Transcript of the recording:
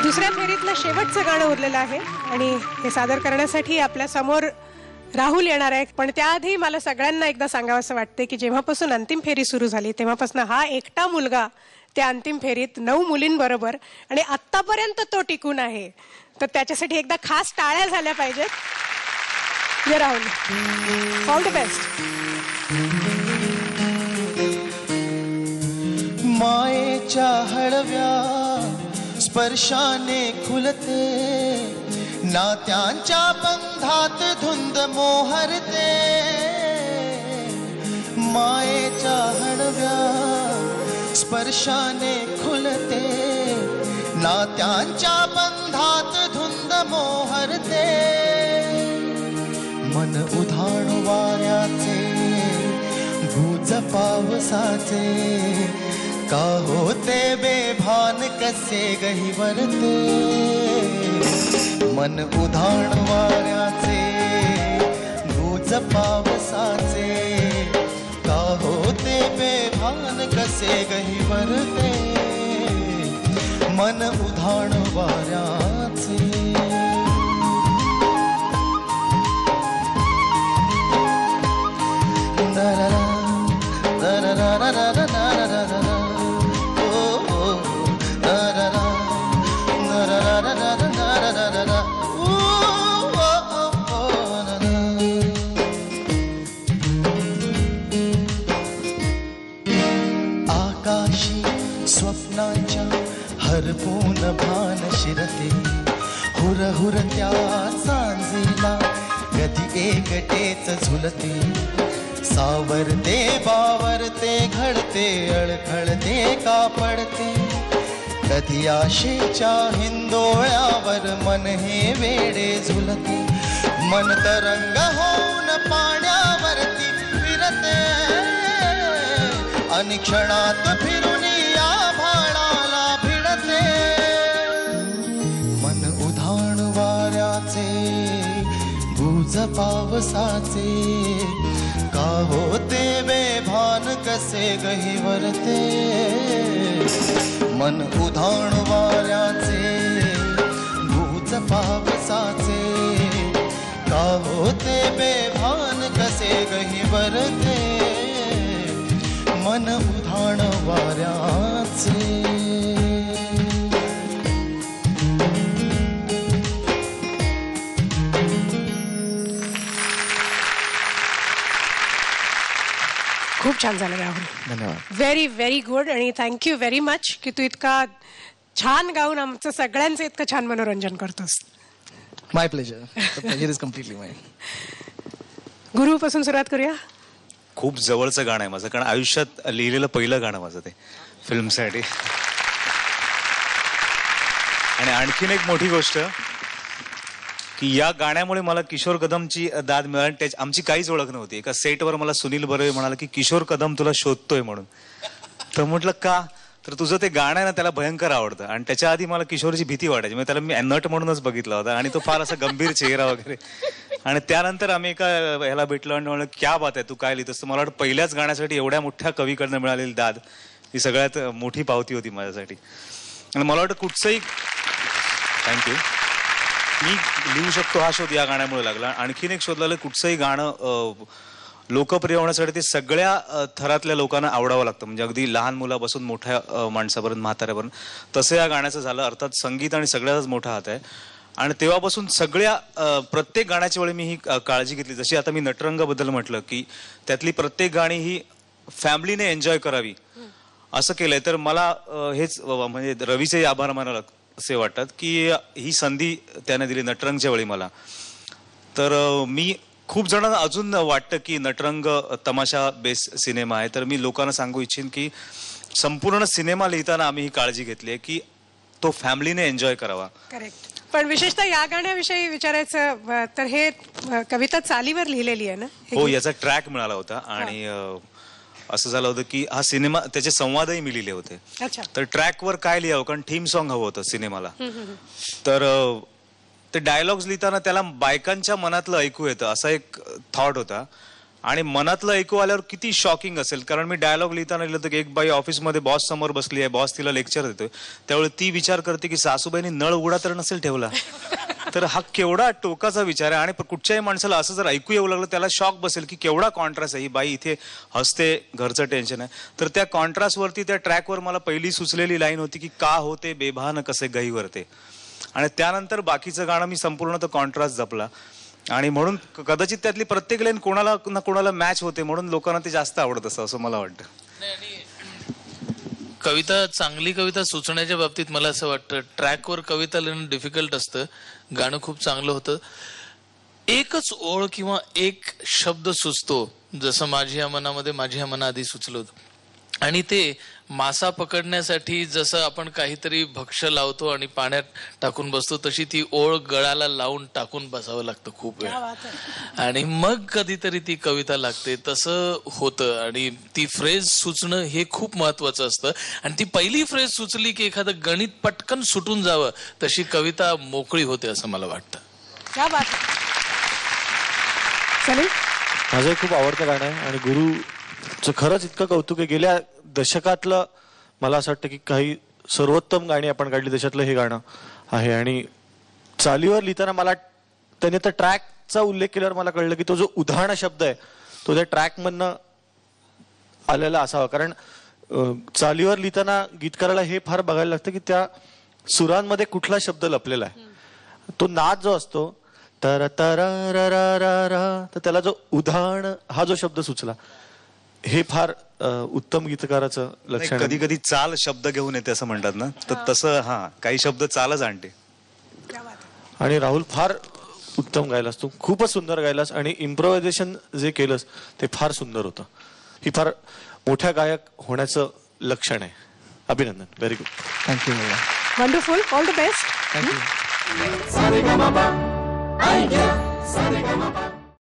दुसऱ्या फेरीतलं शेवटचं गाणं उरलेलं आहे आणि हे सादर करण्यासाठी आपल्या समोर राहुल येणार आहे. पण त्याआधी मला सगळ्यांना एकदा सांगावंसं वाटते की जेव्हापासून अंतिम फेरी सुरू झाली तेव्हापासून हा एकटा मुलगा त्या अंतिम फेरीत 9 मुलींबरोबर आणि आत्तापर्यंत तो टिकून आहे. तर त्याच्यासाठी एकदा खास टाळ्या झाल्या पाहिजेत. ये राहुल, ऑल द बेस्ट. मायेच्या हळव्या स्पर्शाने खुलते, नात्यांच्या बंधात धुंद मोहरते. मायेच्या हळव्या स्पर्शाने खुलते, नात्यांच्या बंधात धुंद मोहरते. मन उधाण वाऱ्याचे, गुज पावसाचे, का होते बेभान कसे गहिवरते. मन उधाण वाऱ्याचे, गुज पावसाचे, का होते बेभान कसे गहिवरते. मन उधाण वाऱ्याचे. आकाशी स्वप्नांच्या हरपून भान शिरते, हुरहुरत्या सांजेला कधी एकटेच झुलते. सावरते बावरते घडते, अळखळते का पडते. कधी आशेच्या हिंदोळ्यावर मन हे वेडे झुलते. मन तरंग होऊन पाण्यावरती फिरते, आणि क्षणात फिरून या भाळाला भिडते. मन उधाण वाऱ्याचे, गुज पावसाचे, का होते बेभान कसे गहिवरते. मन उधाण वाऱ्याचे, गुज पावसाचे, का होते बेभान कसे गहिवरते. मन उधाण वाऱ्याचे. खूप छान झालं राहुल. धन्यवाद. Very very good. आणि थँक्यू व्हेरी मच की तू इतका छान गाऊन आमचं सगळ्यांचं इतकं छान मनोरंजन करतोस. माय प्लेजर. प्लेजर इज कम्प्लिटली माय. गुरुपासून सुरुवात करूया. खूप जवळचं गाणं आहे माझं, कारण आयुष्यात लिहिलेलं पहिलं गाणं माझं ते फिल्मसाठी. आणि आणखीन एक मोठी गोष्ट की या गाण्यामुळे मला किशोर कदमची दाद मिळाली. आमची काहीच ओळख नव्हती. एका सेटवर मला सुनील बर्वे म्हणाला की किशोर कदम तुला शोधतोय म्हणून. तर म्हटलं का, तर तुझं ते गाणं आहे ना त्याला भयंकर आवडतं. आणि त्याच्या आधी मला किशोरची भीती वाटायची, म्हणजे त्याला मी नट म्हणूनच बघितला होता. आणि तो फार असा गंभीर चेहरा वगैरे. आणि त्यानंतर आम्ही एका ह्याला भेटलो आणि म्हणलं क्या बात आहे, तू काय लिहितोस. तर मला वाटतं पहिल्याच गाण्यासाठी एवढ्या मोठ्या कवीकडनं मिळालेली दाद ही सगळ्यात मोठी पावती होती माझ्यासाठी. आणि मला वाटतं कुठचंही, थँक्यू, मी लिहू शकतो हा शोध या गाण्यामुळे लागला. आणखीन एक शोध लागलं, कुठचंही गाणं लोकप्रिय होण्यासाठी ते सगळ्या थरातल्या लोकांना आवडावं लागतं. म्हणजे अगदी लहान मुलापासून मोठ्या माणसापर्यंत, म्हाताऱ्यापर्यंत. तसं या गाण्याचं झालं. अर्थात संगीत आणि सगळ्याचाच मोठा हात आहे. आणि तेव्हापासून सगळ्या प्रत्येक गाण्याच्या वेळी मी ही काळजी घेतली. जशी आता मी नटरंगबद्दल म्हटलं की त्यातली प्रत्येक गाणी ही फॅमिलीने एन्जॉय करावी असं केलंय. तर मला हेच म्हणजे रवीचे आभार मानायला असे वाटतात की ही संधी त्याने दिली नटरंगच्या वेळी मला. तर मी खूप जणांना अजून वाटतं की नटरंग तमाशा बेस सिनेमा आहे. तर मी लोकांना सांगू इच्छिन की संपूर्ण सिनेमा लिहिताना आम्ही ही काळजी घेतली आहे की तो फॅमिलीने एन्जॉय करावा. करेक्ट. पण विशेषतः या गाण्याविषयी विचारायचं तर हे कविता चालीवर लिहिलेली आहे ना. हो, याचा ट्रॅक मिळाला होता. आणि असं झालं होतं की हा सिनेमा, त्याचे संवादही मी लिहिले होते. तर ट्रॅकवर काय लिहावं, कारण थीम सॉन्ग हवं होतं सिनेमाला. तर ते डायलॉग्स लिहिताना त्याला बायकांच्या मनातलं ऐकू येतं असा एक थॉट होता. आणि मनातलं ऐकू आल्यावर किती शॉकिंग असेल. कारण मी डायलॉग लिहिताना लिहिलं होतं की एक बाई ऑफिसमध्ये बॉस समोर बसली आहे, बॉस तिला लेक्चर देतोय, त्यावेळी ती विचार करते की सासूबाईंनी नळ उघडा तर नसेल ठेवला. तर हा केवढा टोकाचा विचार आहे. आणि कुठच्याही माणसाला असं जर ऐकू येऊ लागलं त्याला शॉक बसेल की केवढा कॉन्ट्रास्ट आहे. ही बाई इथे हसते, घरचं टेन्शन आहे. तर त्या कॉन्ट्रास्टवरती त्या ट्रॅकवर मला पहिली सुचलेली लाईन होती की का होते बेभान कसे गहीवर ते. आणि त्यानंतर बाकीचं गाणं मी संपूर्ण तो कॉन्ट्रास्ट जपला. आणि म्हणून कदाचित त्यातली प्रत्येक लाईन कोणाला ना कोणाला मॅच होते, म्हणून लोकांना ते जास्त आवडत असं मला वाटतं. कविता, चांगली कविता सुचण्याच्या बाबतीत मला असं वाटतं ट्रॅकवर कविता लिहिणं डिफिकल्ट असतं. गाणं खूप चांगलं होतं. एकच ओळ किंवा एक शब्द सुचतो, जसं माझी या मनामध्ये माझी या मना आधी सुचलं होतं. आणि ते मासा पकडण्यासाठी जसं आपण काहीतरी भक्ष्य लावतो आणि पाण्यात टाकून बसतो, तशी ती ओळ गळाला लावून टाकून बसावं लागतं खूप वेळ, आणि मग कधीतरी ती कविता लागते. तसं होतं. आणि ती फ्रेज सुचणं हे खूप महत्वाचं असतं. आणि ती पहिली फ्रेज सुचली की एखादं गणित पटकन सुटून जावं, तशी कविता मोकळी होते असं मला वाटतं. क्या बात आहे. सलीम, माझं खूप आवडतं गाणं आहे आणि गुरुचं खरंच इतकं कौतुक आहे. गेल्या दशकातलं मला असं वाटतं की काही सर्वोत्तम गाणी आपण काढली त्याच्यातलं हे गाणं आहे. आणि चालीवर लिहिताना मला त्याने त्या ट्रॅकचा उल्लेख केल्यावर मला कळलं की तो जो उदाहरण शब्द आहे तो त्या ट्रॅकमधनं आलेला असावा. कारण चालीवर लिहिताना गीतकाराला हे फार बघायला लागतं की त्या सुरांमध्ये कुठला शब्द लपलेला आहे. तो नाद जो असतो तर तर त्याला जो उदाहरण हा जो शब्द सुचला हे फार उत्तम गीतकाराचं लक्षण. कधी कधी चाल शब्द घेऊन येते असं म्हणतात ना, तर तसं काही शब्द चालच आणते. आणि राहुल फार उत्तम गायलास, तू खूपच सुंदर गायलास आणि इम्प्रोव्हायझेशन जे केलंस ते फार सुंदर होतं. ही फार मोठ्या गायक होण्याचं लक्षण आहे. अभिनंदन. Very good. Thank you. Wonderful. All the best. Thank you.